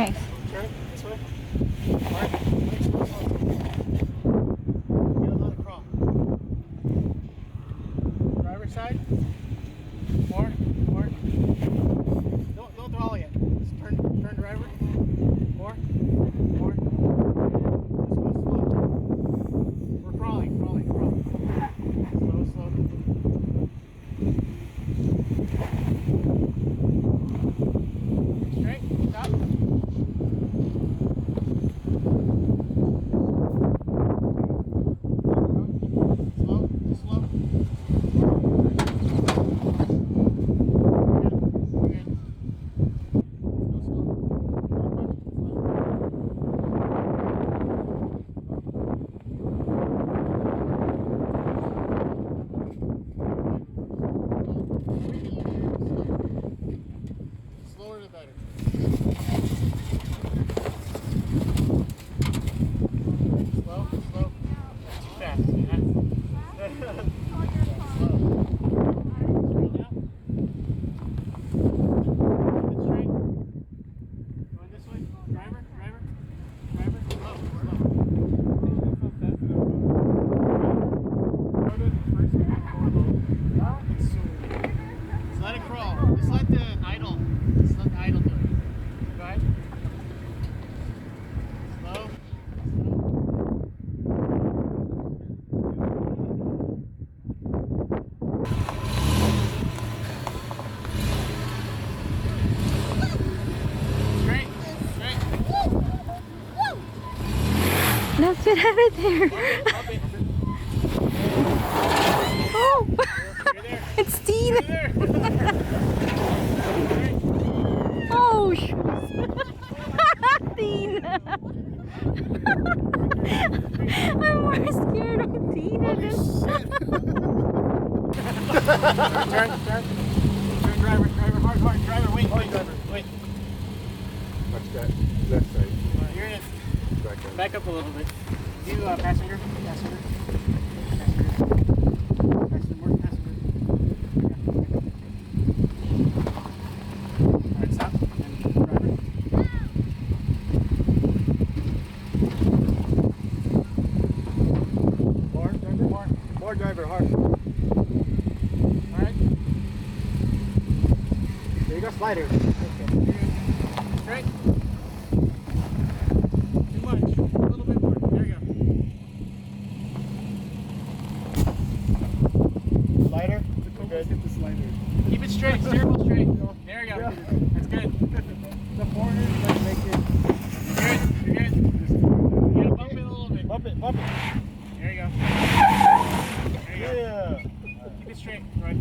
Nice. Turn it this way. Mark. Get a little crawl. Driver's side. More. Don't throttle yet. Just turn driver. More. Just go slow. We're crawling. Slow. Straight. Stop. Slow. Slower the better. Slow. That's too fast. Slow. Straight. Going this way. Driver. Slow. Just let it crawl. Just let the idle do it. Go ahead. Slow. Straight. Let's get out of there. Up it. Oh! You're there. It's Dean. You're there. Oh, shoot. Dean. I'm more scared of Dean than this. Turn, driver, hard, driver, wait. Watch that left side. You're in it. Back up. Back up a little bit. Do passenger. More passenger. Alright, stop. And driver. More driver, hard. Alright. There you go, slider. Okay. Straight. Too much. A little bit more. There you go. Slider. Good. Hit the slider. Keep it straight. Steer wheel straight. There you go. Yeah. That's good. The corner, let's make it. You're good. You gotta bump it a little bit. Bump it. There you go. There you go. Yeah. Keep it straight. Right.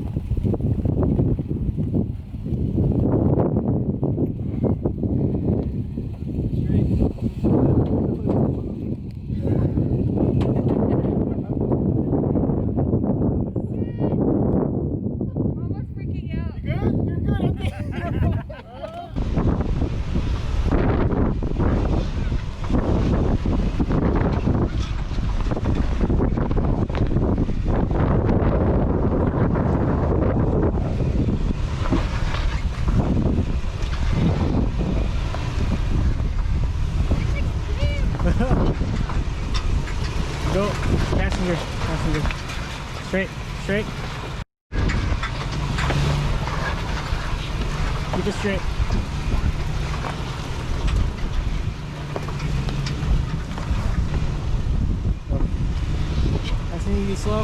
Go, passenger. Straight. Keep it straight. Passenger, be slow.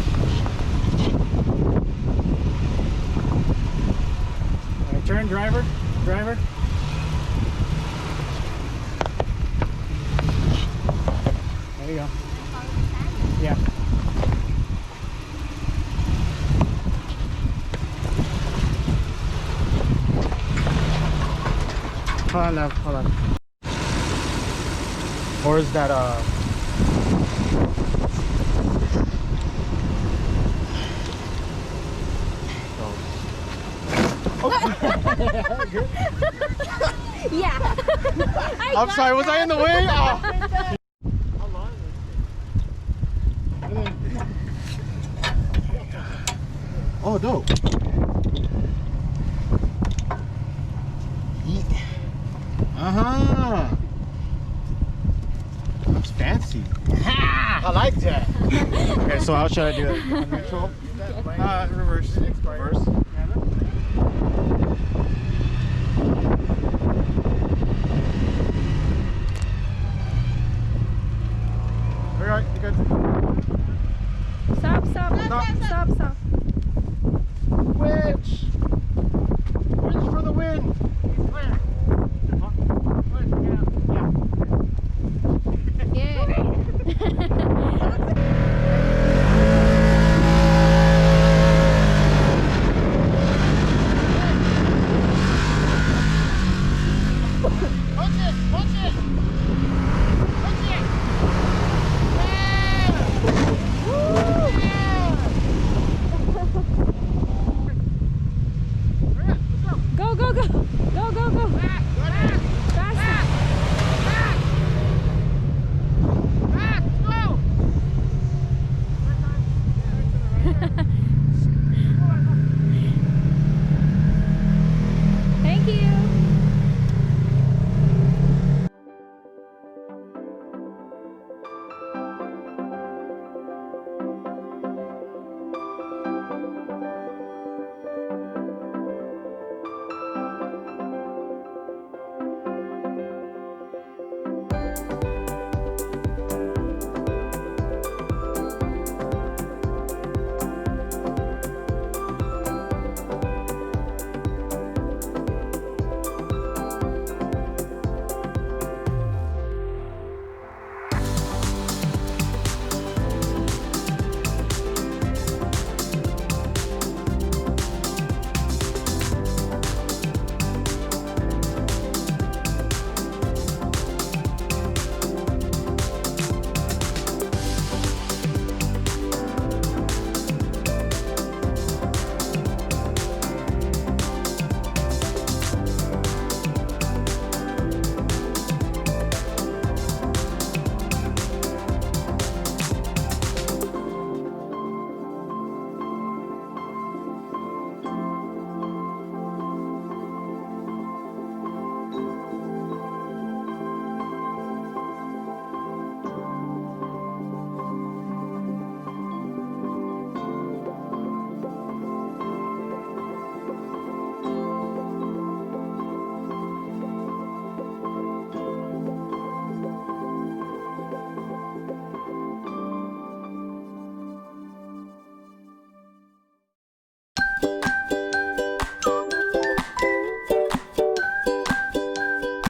Alright, turn, driver. There you go. Yeah. Hold on, love. Hold on. Or is that Yeah. I'm sorry, was I in the way? Oh. Oh, dope. Uh-huh. Looks fancy. I like that. Okay, so how should I do it? On neutral? Reverse. Reverse. Alright, you good? Stop, stop. Winch! Winch for the win! Yeah.